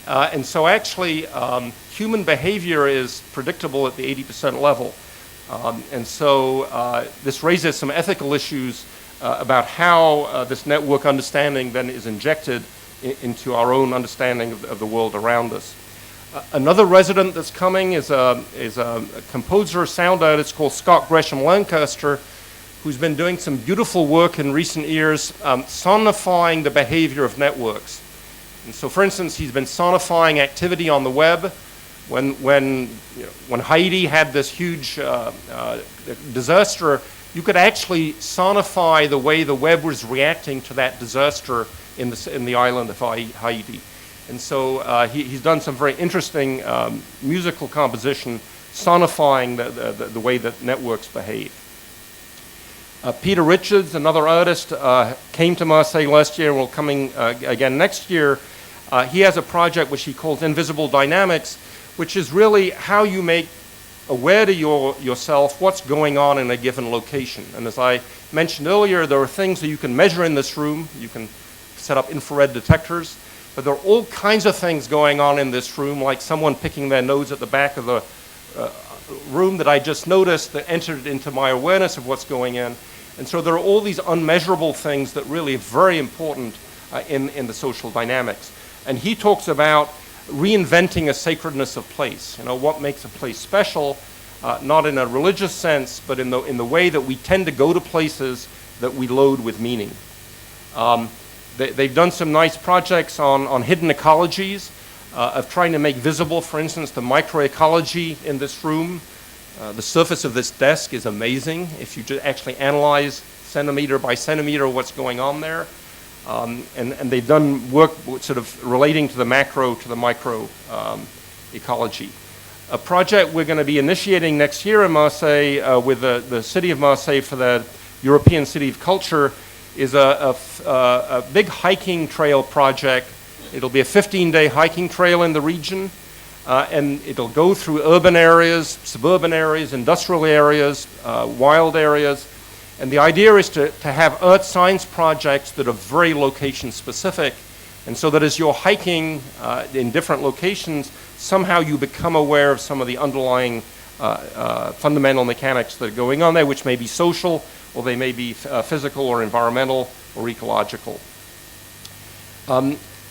And so actually, human behavior is predictable at the 80% level. And so this raises some ethical issues about how this network understanding then is injected into our own understanding of the world around us. Another resident that's coming is a composer, sound artist called Scott Gresham Lancaster, who's been doing some beautiful work in recent years sonifying the behavior of networks. And so, for instance, he's been sonifying activity on the web. When Haiti had this huge disaster, you could actually sonify the way the web was reacting to that disaster in the island of Haiti. And so he's done some very interesting musical composition sonifying the way that networks behave. Peter Richards, another artist, came to Marseille last year and will coming again next year. He has a project which he calls Invisible Dynamics, which is really how you make aware to yourself what's going on in a given location. And as I mentioned earlier, there are things that you can measure in this room. You can set up infrared detectors, but there are all kinds of things going on in this room, like someone picking their nose at the back of the room that I just noticed that entered into my awareness of what's going in. And so there are all these unmeasurable things that really are very important in the social dynamics. And he talks about reinventing a sacredness of place. You know, what makes a place special, not in a religious sense, but in the way that we tend to go to places that we load with meaning. They've done some nice projects on hidden ecologies, of trying to make visible, for instance, the microecology in this room. The surface of this desk is amazing. If you just actually analyze centimeter by centimeter what's going on there. And they've done work sort of relating to the macro to the micro ecology. A project we're going to be initiating next year in Marseille with the city of Marseille for the European City of Culture is a big hiking trail project. It'll be a 15-day hiking trail in the region, and it'll go through urban areas, suburban areas, industrial areas, wild areas. And the idea is to have earth science projects that are very location specific, and so that as you're hiking in different locations, somehow you become aware of some of the underlying fundamental mechanics that are going on there, which may be social, or they may be physical or environmental or ecological.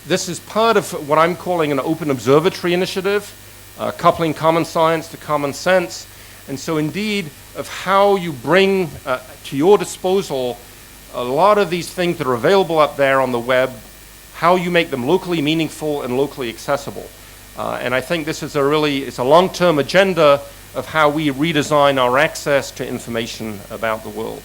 This is part of what I'm calling an open observatory initiative, coupling common science to common sense. And so indeed, of how you bring to your disposal a lot of these things that are available up there on the web, how you make them locally meaningful and locally accessible. And I think this is it's a long-term agenda of how we redesign our access to information about the world.